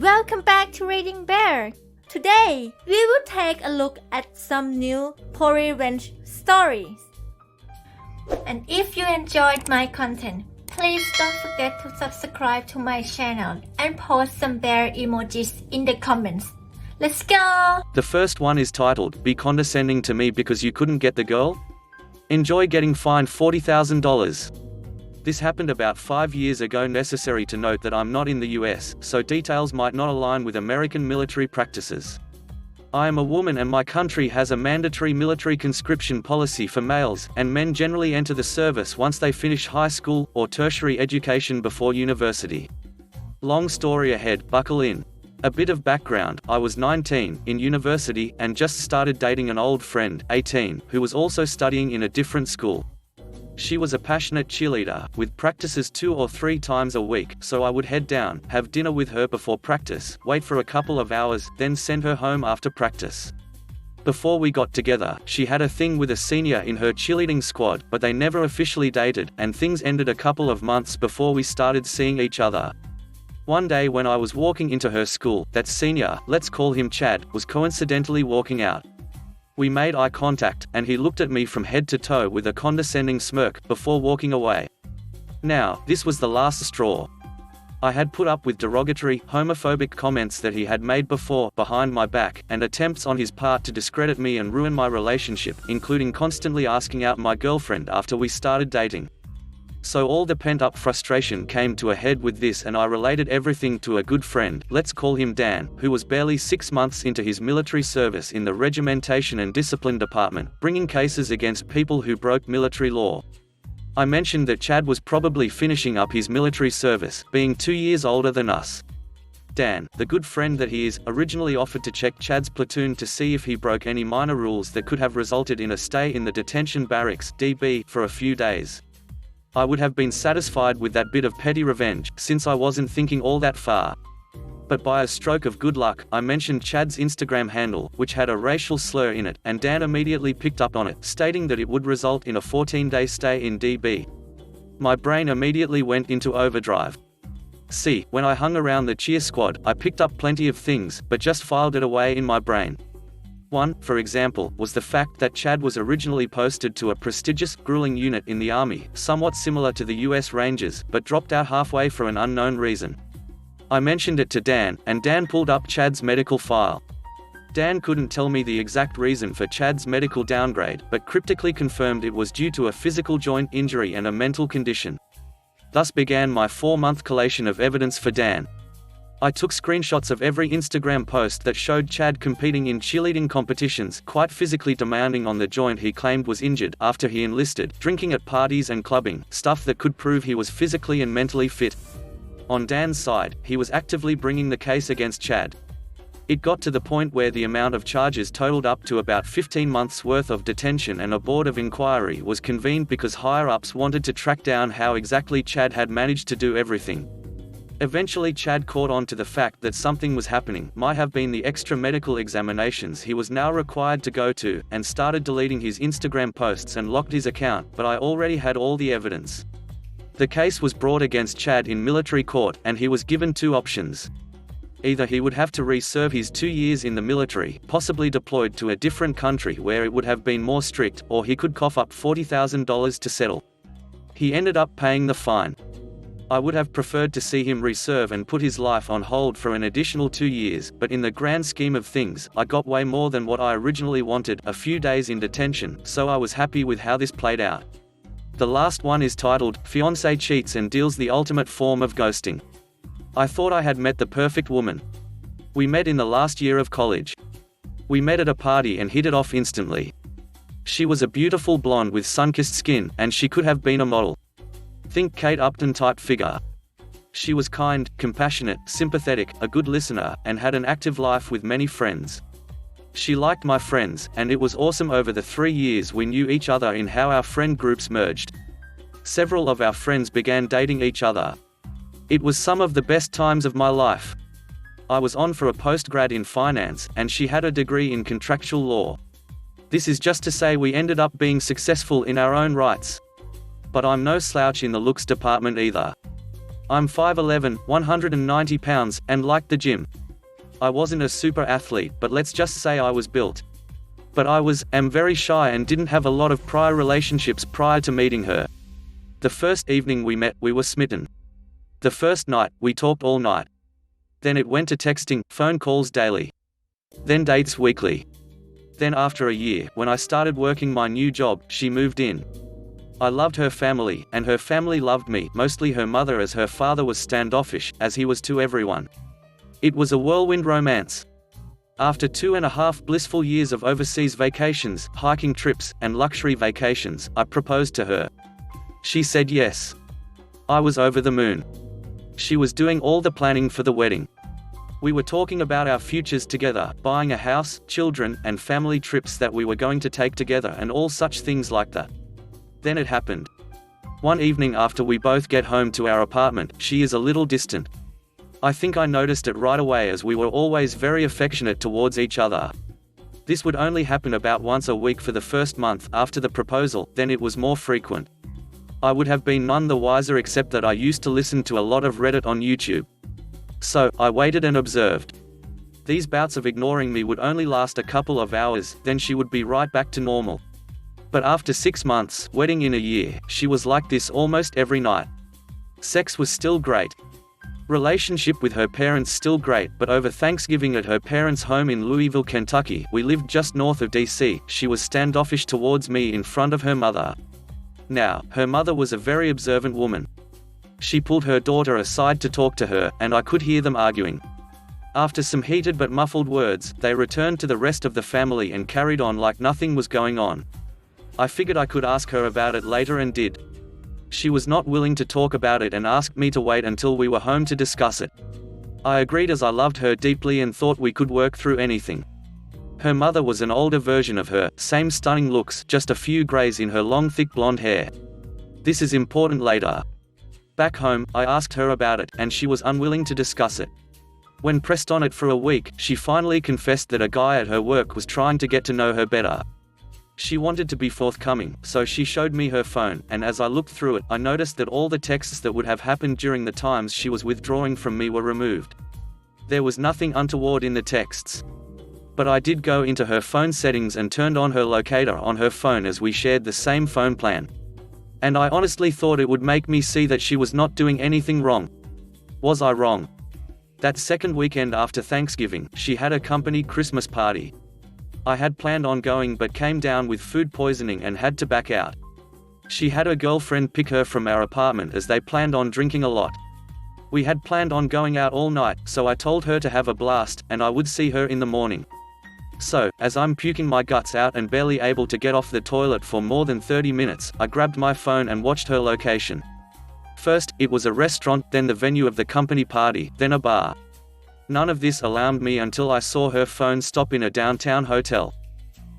Welcome back to Reading Bear. Today, we will take a look at some new revenge stories. And if you enjoyed my content, please don't forget to subscribe to my channel and post some bear emojis in the comments. Let's go! The first one is titled, "Be Condescending to Me Because You Couldn't Get the Girl?" Enjoy getting fined $40,000. This happened about 5 years ago. Necessary to note that I'm not in the US, so details might not align with American military practices. I am a woman and my country has a mandatory military conscription policy for males, and men generally enter the service once they finish high school or tertiary education before university. Long story ahead, buckle in. A bit of background: I was 19, in university, and just started dating an old friend, 18, who was also studying in a different school. She was a passionate cheerleader, with practices 2 or 3 times a week, so I would head down, have dinner with her before practice, wait for a couple of hours, then send her home after practice. Before we got together, she had a thing with a senior in her cheerleading squad, but they never officially dated, and things ended a couple of months before we started seeing each other. One day when I was walking into her school, that senior, let's call him Chad, was coincidentally walking out. We made eye contact, and he looked at me from head to toe with a condescending smirk, before walking away. Now, this was the last straw. I had put up with derogatory, homophobic comments that he had made before, behind my back, and attempts on his part to discredit me and ruin my relationship, including constantly asking out my girlfriend after we started dating. So all the pent-up frustration came to a head with this, and I related everything to a good friend, let's call him Dan, who was barely 6 months into his military service in the Regimentation and Discipline Department, bringing cases against people who broke military law. I mentioned that Chad was probably finishing up his military service, being 2 years older than us. Dan, the good friend that he is, originally offered to check Chad's platoon to see if he broke any minor rules that could have resulted in a stay in the detention barracks (DB) for a few days. I would have been satisfied with that bit of petty revenge, since I wasn't thinking all that far. But by a stroke of good luck, I mentioned Chad's Instagram handle, which had a racial slur in it, and Dan immediately picked up on it, stating that it would result in a 14-day stay in DB. My brain immediately went into overdrive. See, when I hung around the cheer squad, I picked up plenty of things, but just filed it away in my brain. One, for example, was the fact that Chad was originally posted to a prestigious, grueling unit in the Army, somewhat similar to the US Rangers, but dropped out halfway for an unknown reason. I mentioned it to Dan, and Dan pulled up Chad's medical file. Dan couldn't tell me the exact reason for Chad's medical downgrade, but cryptically confirmed it was due to a physical joint injury and a mental condition. Thus began my 4-month collation of evidence for Dan. I took screenshots of every Instagram post that showed Chad competing in cheerleading competitions, quite physically demanding on the joint he claimed was injured after he enlisted, drinking at parties and clubbing, stuff that could prove he was physically and mentally fit. On Dan's side, he was actively bringing the case against Chad. It got to the point where the amount of charges totaled up to about 15 months worth of detention, and a board of inquiry was convened because higher-ups wanted to track down how exactly Chad had managed to do everything. Eventually Chad caught on to the fact that something was happening, might have been the extra medical examinations he was now required to go to, and started deleting his Instagram posts and locked his account, but I already had all the evidence. The case was brought against Chad in military court, and he was given 2 options. Either he would have to re-serve his 2 years in the military, possibly deployed to a different country where it would have been more strict, or he could cough up $40,000 to settle. He ended up paying the fine. I would have preferred to see him re-serve and put his life on hold for an additional 2 years, but in the grand scheme of things, I got way more than what I originally wanted, a few days in detention, so I was happy with how this played out. The last one is titled, "Fiancé Cheats and Deals the Ultimate Form of Ghosting." I thought I had met the perfect woman. We met in the last year of college. We met at a party and hit it off instantly. She was a beautiful blonde with sun-kissed skin, and she could have been a model. Think Kate Upton type figure. She was kind, compassionate, sympathetic, a good listener, and had an active life with many friends. She liked my friends, and it was awesome over the 3 years we knew each other in how our friend groups merged. Several of our friends began dating each other. It was some of the best times of my life. I was on for a postgrad in finance, and she had a degree in contractual law. This is just to say we ended up being successful in our own rights. But I'm no slouch in the looks department either. I'm 5'11", 190 pounds, and liked the gym. I wasn't a super athlete, but let's just say I was built. But am very shy and didn't have a lot of prior relationships prior to meeting her. The first evening we met, we were smitten. The first night, we talked all night. Then it went to texting, phone calls daily. Then dates weekly. Then after a year, when I started working my new job, she moved in. I loved her family, and her family loved me, mostly her mother, as her father was standoffish, as he was to everyone. It was a whirlwind romance. After 2.5 blissful years of overseas vacations, hiking trips, and luxury vacations, I proposed to her. She said yes. I was over the moon. She was doing all the planning for the wedding. We were talking about our futures together, buying a house, children, and family trips that we were going to take together, and all such things like that. Then it happened. One evening after we both get home to our apartment, she is a little distant. I think I noticed it right away, as we were always very affectionate towards each other. This would only happen about once a week for the first month after the proposal, then it was more frequent. I would have been none the wiser, except that I used to listen to a lot of Reddit on YouTube. So, I waited and observed. These bouts of ignoring me would only last a couple of hours, then she would be right back to normal. But after 6 months, wedding in a year, she was like this almost every night. Sex was still great. Relationship with her parents still great, but over Thanksgiving at her parents' home in Louisville, Kentucky, we lived just north of DC, she was standoffish towards me in front of her mother. Now, her mother was a very observant woman. She pulled her daughter aside to talk to her, and I could hear them arguing. After some heated but muffled words, they returned to the rest of the family and carried on like nothing was going on. I figured I could ask her about it later, and did. She was not willing to talk about it and asked me to wait until we were home to discuss it. I agreed, as I loved her deeply and thought we could work through anything. Her mother was an older version of her, same stunning looks, just a few grays in her long thick blonde hair. This is important later. Back home, I asked her about it, and she was unwilling to discuss it. When pressed on it for a week, she finally confessed that a guy at her work was trying to get to know her better. She wanted to be forthcoming, so she showed me her phone, and as I looked through it, I noticed that all the texts that would have happened during the times she was withdrawing from me were removed. There was nothing untoward in the texts. But I did go into her phone settings and turned on her locator on her phone, as we shared the same phone plan. And I honestly thought it would make me see that she was not doing anything wrong. Was I wrong? That second weekend after Thanksgiving, she had a company Christmas party. I had planned on going but came down with food poisoning and had to back out. She had her girlfriend pick her from our apartment, as they planned on drinking a lot. We had planned on going out all night, so I told her to have a blast, and I would see her in the morning. So, as I'm puking my guts out and barely able to get off the toilet for more than 30 minutes, I grabbed my phone and watched her location. First, it was a restaurant, then the venue of the company party, then a bar. None of this alarmed me until I saw her phone stop in a downtown hotel.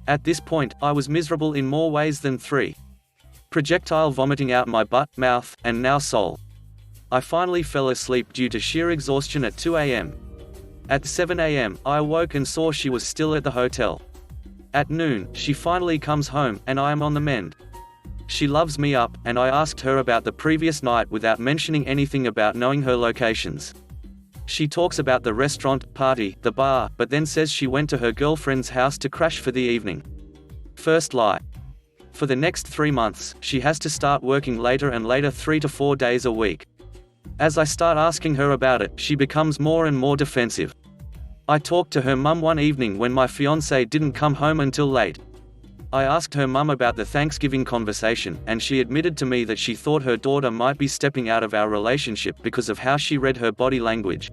At this point, I was miserable in more ways than 3. Projectile vomiting out my butt, mouth, and now soul. I finally fell asleep due to sheer exhaustion at 2 a.m. At 7 a.m., I awoke and saw she was still at the hotel. At noon, she finally comes home, and I am on the mend. She loves me up, and I asked her about the previous night without mentioning anything about knowing her locations. She talks about the restaurant, party, the bar, but then says she went to her girlfriend's house to crash for the evening. First lie. For the next 3 months, she has to start working later and later, 3 to 4 days a week. As I start asking her about it, she becomes more and more defensive. I talked to her mum one evening when my fiancé didn't come home until late. I asked her mum about the Thanksgiving conversation, and she admitted to me that she thought her daughter might be stepping out of our relationship because of how she read her body language.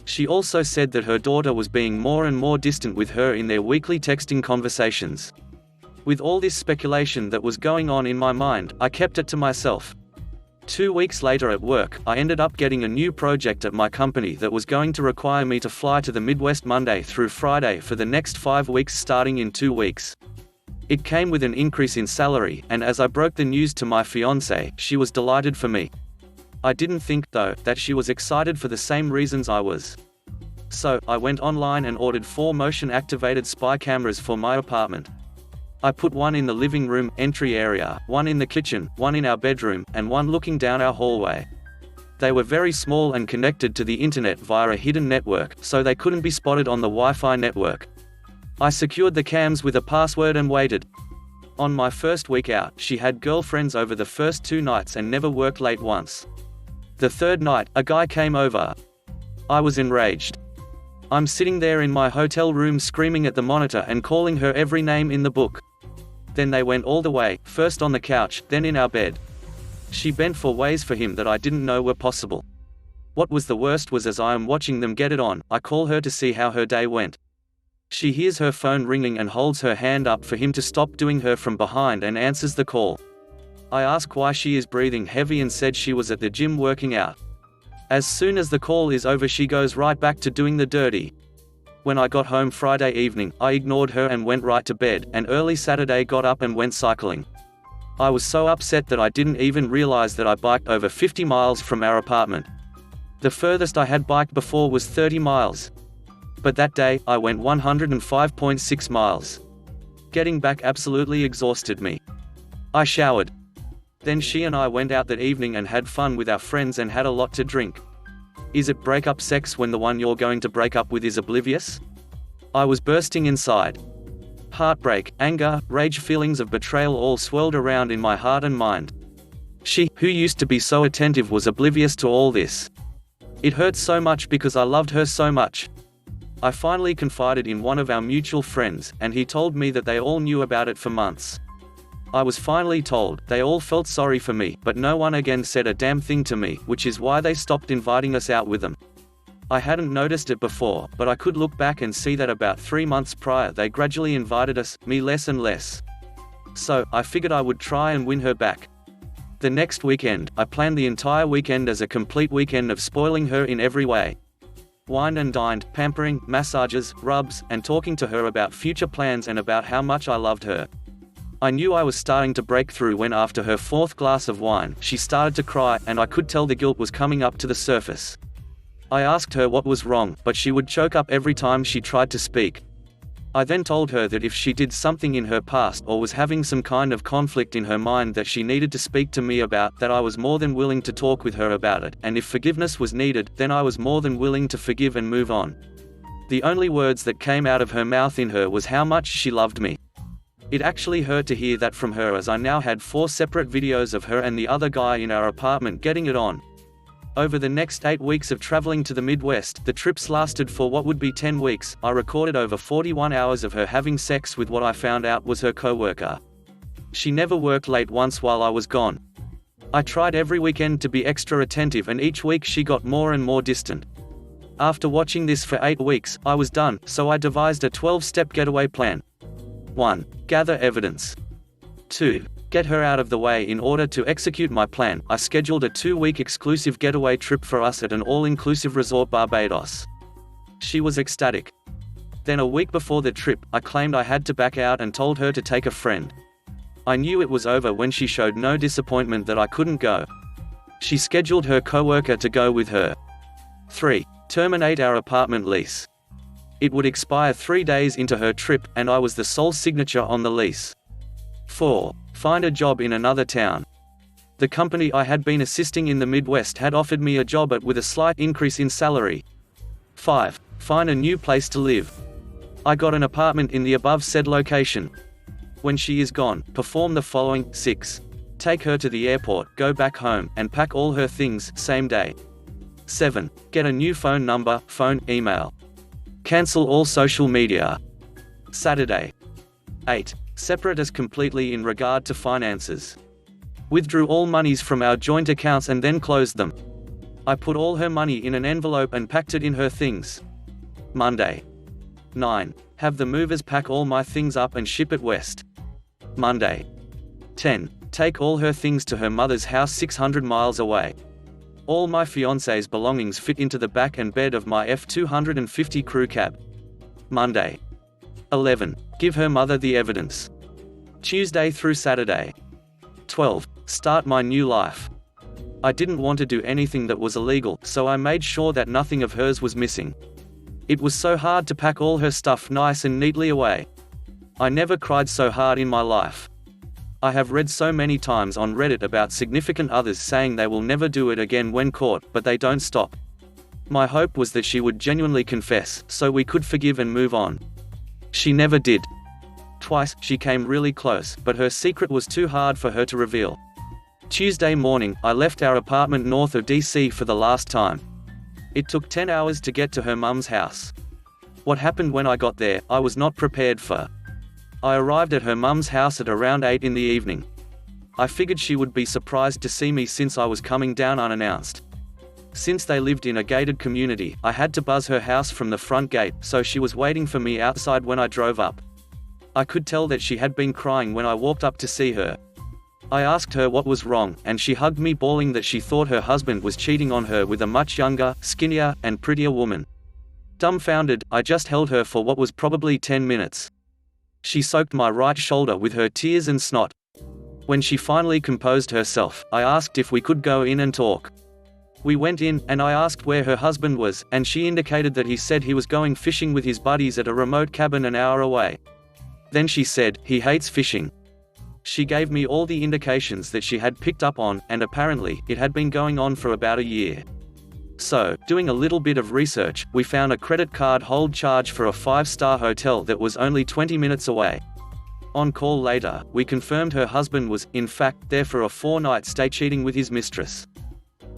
She also said that her daughter was being more and more distant with her in their weekly texting conversations. With all this speculation that was going on in my mind, I kept it to myself. 2 weeks later at work, I ended up getting a new project at my company that was going to require me to fly to the Midwest Monday through Friday for the next 5 weeks, starting in 2 weeks. It came with an increase in salary, and as I broke the news to my fiancée, she was delighted for me. I didn't think, though, that she was excited for the same reasons I was. So, I went online and ordered 4 motion-activated spy cameras for my apartment. I put one in the living room entry area, one in the kitchen, one in our bedroom, and one looking down our hallway. They were very small and connected to the internet via a hidden network, so they couldn't be spotted on the Wi-Fi network. I secured the cams with a password and waited. On my first week out, she had girlfriends over the first 2 nights and never worked late once. The third night, a guy came over. I was enraged. I'm sitting there in my hotel room screaming at the monitor and calling her every name in the book. Then they went all the way, first on the couch, then in our bed. She bent for ways for him that I didn't know were possible. What was the worst was as I am watching them get it on, I call her to see how her day went. She hears her phone ringing and holds her hand up for him to stop doing her from behind and answers the call. I ask why she is breathing heavy and said she was at the gym working out. As soon as the call is over she goes right back to doing the dirty. When I got home Friday evening, I ignored her and went right to bed, and early Saturday got up and went cycling. I was so upset that I didn't even realize that I biked over 50 miles from our apartment. The furthest I had biked before was 30 miles. But that day, I went 105.6 miles. Getting back absolutely exhausted me. I showered. Then she and I went out that evening and had fun with our friends and had a lot to drink. Is it breakup sex when the one you're going to break up with is oblivious? I was bursting inside. Heartbreak, anger, rage, feelings of betrayal all swirled around in my heart and mind. She, who used to be so attentive, was oblivious to all this. It hurt so much because I loved her so much. I finally confided in one of our mutual friends, and he told me that they all knew about it for months. I was finally told. They all felt sorry for me, but no one again said a damn thing to me, which is why they stopped inviting us out with them. I hadn't noticed it before, but I could look back and see that about 3 months prior they gradually invited us, me less and less. So, I figured I would try and win her back. The next weekend, I planned the entire weekend as a complete weekend of spoiling her in every way. Wined and dined, pampering, massages, rubs, and talking to her about future plans and about how much I loved her. I knew I was starting to break through when after her 4th glass of wine, she started to cry, and I could tell the guilt was coming up to the surface. I asked her what was wrong, but she would choke up every time she tried to speak. I then told her that if she did something in her past or was having some kind of conflict in her mind that she needed to speak to me about, that I was more than willing to talk with her about it, and if forgiveness was needed, then I was more than willing to forgive and move on. The only words that came out of her mouth in her was how much she loved me. It actually hurt to hear that from her, as I now had 4 separate videos of her and the other guy in our apartment getting it on. Over the next 8 weeks of traveling to the Midwest, the trips lasted for what would be 10 weeks, I recorded over 41 hours of her having sex with what I found out was her co-worker. She never worked late once while I was gone. I tried every weekend to be extra attentive, and each week she got more and more distant. After watching this for 8 weeks, I was done, so I devised a 12-step getaway plan. 1. Gather evidence. 2. Get her out of the way. In order to execute my plan, I scheduled a 2-week exclusive getaway trip for us at an all-inclusive resort Barbados. She was ecstatic. Then a week before the trip, I claimed I had to back out and told her to take a friend. I knew it was over when she showed no disappointment that I couldn't go. She scheduled her coworker to go with her. 3. Terminate our apartment lease. It would expire 3 days into her trip, and I was the sole signature on the lease. 4. Find a job in another town. The company I had been assisting in the Midwest had offered me a job with a slight increase in salary. 5. Find a new place to live. I got an apartment in the above said location. When she is gone, perform the following. 6. Take her to the airport, go back home, and pack all her things, same day. 7. Get a new phone number, phone, email. Cancel all social media. Saturday. 8. Separate us completely in regard to finances. Withdrew all monies from our joint accounts and then closed them. I put all her money in an envelope and packed it in her things. Monday. 9. Have the movers pack all my things up and ship it west. Monday. 10. Take all her things to her mother's house 600 miles away. All my fiancé's belongings fit into the back and bed of my F-250 crew cab. Monday. 11. Give her mother the evidence. Tuesday through Saturday. 12. Start my new life. I didn't want to do anything that was illegal, so I made sure that nothing of hers was missing. It was so hard to pack all her stuff nice and neatly away. I never cried so hard in my life. I have read so many times on Reddit about significant others saying they will never do it again when caught, but they don't stop. My hope was that she would genuinely confess, so we could forgive and move on. She never did. Twice, she came really close, but her secret was too hard for her to reveal. Tuesday morning, I left our apartment north of DC for the last time. It took 10 hours to get to her mum's house. What happened when I got there, I was not prepared for. I arrived at her mum's house at around 8 in the evening. I figured she would be surprised to see me since I was coming down unannounced. Since they lived in a gated community, I had to buzz her house from the front gate, so she was waiting for me outside when I drove up. I could tell that she had been crying when I walked up to see her. I asked her what was wrong, and she hugged me, bawling that she thought her husband was cheating on her with a much younger, skinnier, and prettier woman. Dumbfounded, I just held her for what was probably 10 minutes. She soaked my right shoulder with her tears and snot. When she finally composed herself, I asked if we could go in and talk. We went in, and I asked where her husband was, and she indicated that he said he was going fishing with his buddies at a remote cabin an hour away. Then she said, he hates fishing. She gave me all the indications that she had picked up on, and apparently, it had been going on for about a year. So, doing a little bit of research, we found a credit card hold charge for a 5-star hotel that was only 20 minutes away. On call later, we confirmed her husband was, in fact, there for a 4-night stay cheating with his mistress.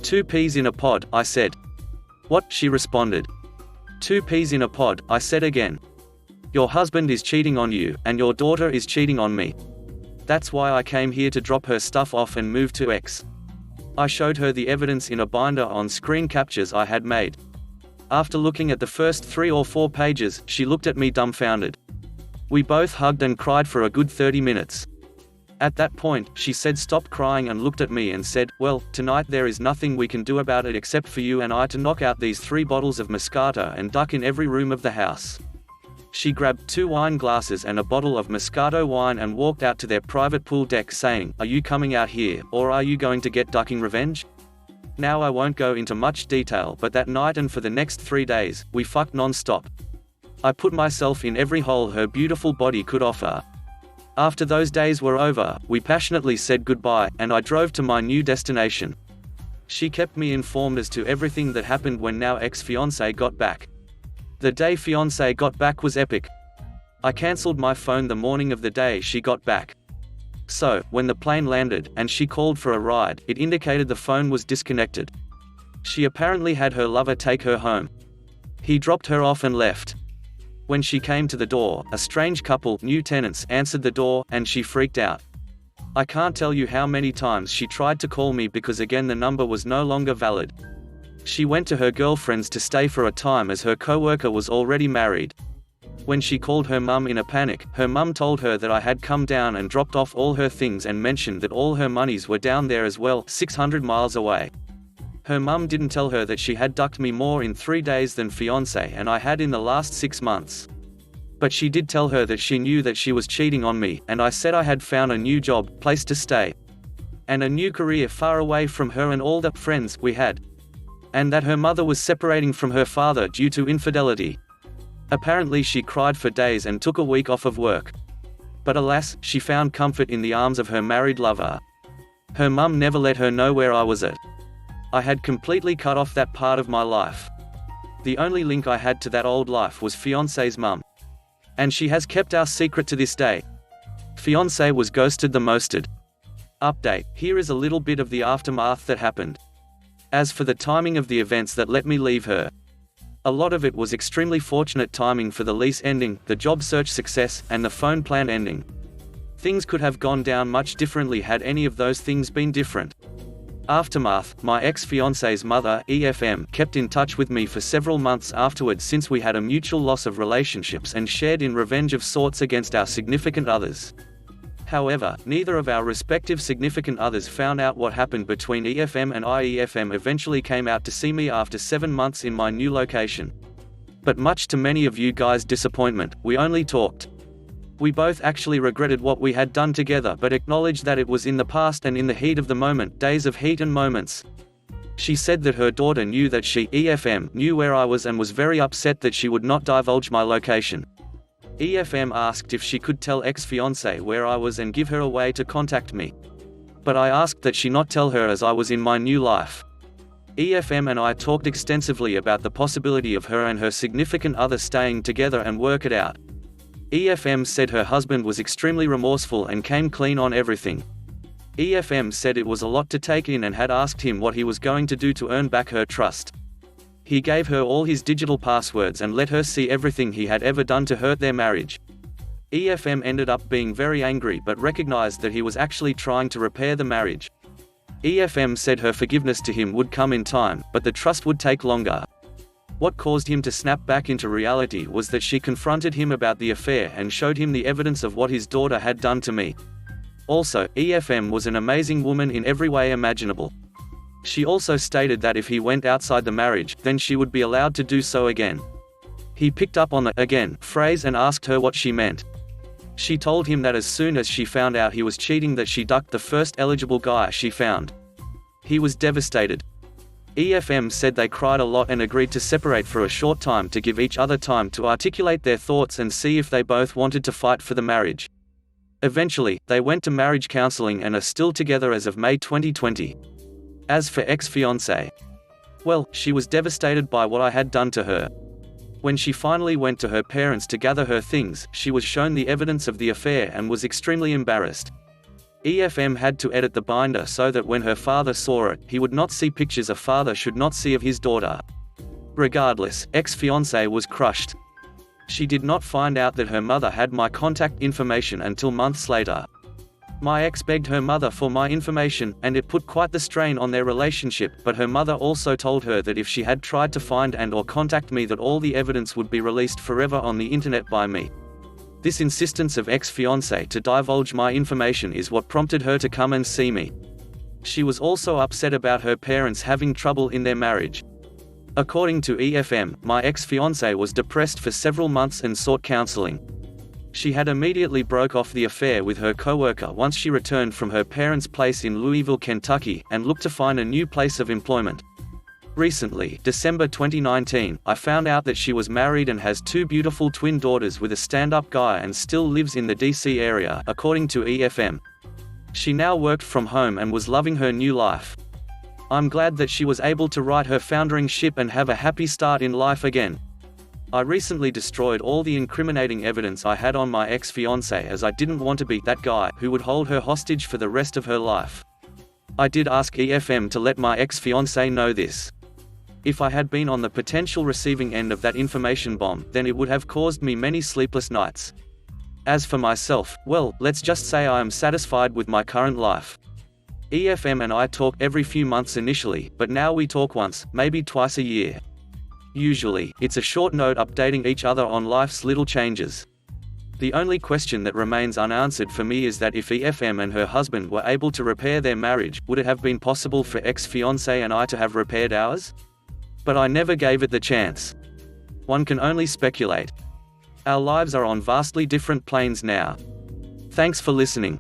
2 peas in a pod, I said. What? She responded. 2 peas in a pod, I said again. Your husband is cheating on you, and your daughter is cheating on me. That's why I came here to drop her stuff off and move to X. I showed her the evidence in a binder on screen captures I had made. After looking at the first 3 or 4 pages, she looked at me dumbfounded. We both hugged and cried for a good 30 minutes. At that point, she said stop crying and looked at me and said, well, tonight there is nothing we can do about it except for you and I to knock out these 3 bottles of Moscato and duck in every room of the house. She grabbed 2 wine glasses and a bottle of Moscato wine and walked out to their private pool deck saying, are you coming out here, or are you going to get ducking revenge? Now I won't go into much detail, but that night and for the next 3 days, we fucked non-stop. I put myself in every hole her beautiful body could offer. After those days were over, we passionately said goodbye, and I drove to my new destination. She kept me informed as to everything that happened when now ex-fiancé got back. The day fiancé got back was epic. I cancelled my phone the morning of the day she got back. So, when the plane landed, and she called for a ride, it indicated the phone was disconnected. She apparently had her lover take her home. He dropped her off and left. When she came to the door, a strange couple, new tenants, answered the door, and she freaked out. I can't tell you how many times she tried to call me because again the number was no longer valid. She went to her girlfriend's to stay for a time as her coworker was already married. When she called her mum in a panic, her mum told her that I had come down and dropped off all her things and mentioned that all her monies were down there as well, 600 miles away. Her mum didn't tell her that she had ducked me more in 3 days than fiancé and I had in the last 6 months. But she did tell her that she knew that she was cheating on me, and I said I had found a new job, place to stay, and a new career far away from her and all the friends we had, and that her mother was separating from her father due to infidelity. Apparently she cried for days and took a week off of work. But alas, she found comfort in the arms of her married lover. Her mum never let her know where I was at. I had completely cut off that part of my life. The only link I had to that old life was fiancé's mum. And she has kept our secret to this day. Fiancé was ghosted the mosted. Update, here is a little bit of the aftermath that happened. As for the timing of the events that let me leave her, a lot of it was extremely fortunate timing for the lease ending, the job search success, and the phone plan ending. Things could have gone down much differently had any of those things been different. Aftermath, my ex-fiancé's mother, EFM, kept in touch with me for several months afterwards since we had a mutual loss of relationships and shared in revenge of sorts against our significant others. However, neither of our respective significant others found out what happened between EFM and I. EFM eventually came out to see me after 7 months in my new location. But much to many of you guys' disappointment, we only talked. We both actually regretted what we had done together but acknowledged that it was in the past and in the heat of the moment, days of heat and moments. She said that her daughter knew that she, EFM, knew where I was and was very upset that she would not divulge my location. EFM asked if she could tell ex-fiancé where I was and give her a way to contact me. But I asked that she not tell her as I was in my new life. EFM and I talked extensively about the possibility of her and her significant other staying together and work it out. EFM said her husband was extremely remorseful and came clean on everything. EFM said it was a lot to take in and had asked him what he was going to do to earn back her trust. He gave her all his digital passwords and let her see everything he had ever done to hurt their marriage. EFM ended up being very angry but recognized that he was actually trying to repair the marriage. EFM said her forgiveness to him would come in time, but the trust would take longer. What caused him to snap back into reality was that she confronted him about the affair and showed him the evidence of what his daughter had done to me. Also, EFM was an amazing woman in every way imaginable. She also stated that if he went outside the marriage, then she would be allowed to do so again. He picked up on the "again" phrase and asked her what she meant. She told him that as soon as she found out he was cheating that she ducked the first eligible guy she found. He was devastated. EFM said they cried a lot and agreed to separate for a short time to give each other time to articulate their thoughts and see if they both wanted to fight for the marriage. Eventually, they went to marriage counseling and are still together as of May 2020. As for ex-fiancé, well, she was devastated by what I had done to her. When she finally went to her parents to gather her things, she was shown the evidence of the affair and was extremely embarrassed. EFM had to edit the binder so that when her father saw it, he would not see pictures a father should not see of his daughter. Regardless, ex-fiancé was crushed. She did not find out that her mother had my contact information until months later. My ex begged her mother for my information, and it put quite the strain on their relationship, but her mother also told her that if she had tried to find and/or contact me that all the evidence would be released forever on the internet by me. This insistence of ex-fiancé to divulge my information is what prompted her to come and see me. She was also upset about her parents having trouble in their marriage. According to EFM, my ex-fiancé was depressed for several months and sought counseling. She had immediately broke off the affair with her coworker once she returned from her parents' place in Louisville, Kentucky, and looked to find a new place of employment. Recently, December 2019, I found out that she was married and has 2 beautiful twin daughters with a stand-up guy and still lives in the DC area, according to EFM. She now worked from home and was loving her new life. I'm glad that she was able to right her foundering ship and have a happy start in life again. I recently destroyed all the incriminating evidence I had on my ex-fiancé as I didn't want to be that guy who would hold her hostage for the rest of her life. I did ask EFM to let my ex-fiancé know this. If I had been on the potential receiving end of that information bomb, then it would have caused me many sleepless nights. As for myself, well, let's just say I am satisfied with my current life. EFM and I talk every few months initially, but now we talk once, maybe twice a year. Usually, it's a short note updating each other on life's little changes. The only question that remains unanswered for me is that if EFM and her husband were able to repair their marriage, would it have been possible for ex-fiancé and I to have repaired ours? But I never gave it the chance. One can only speculate. Our lives are on vastly different planes now. Thanks for listening.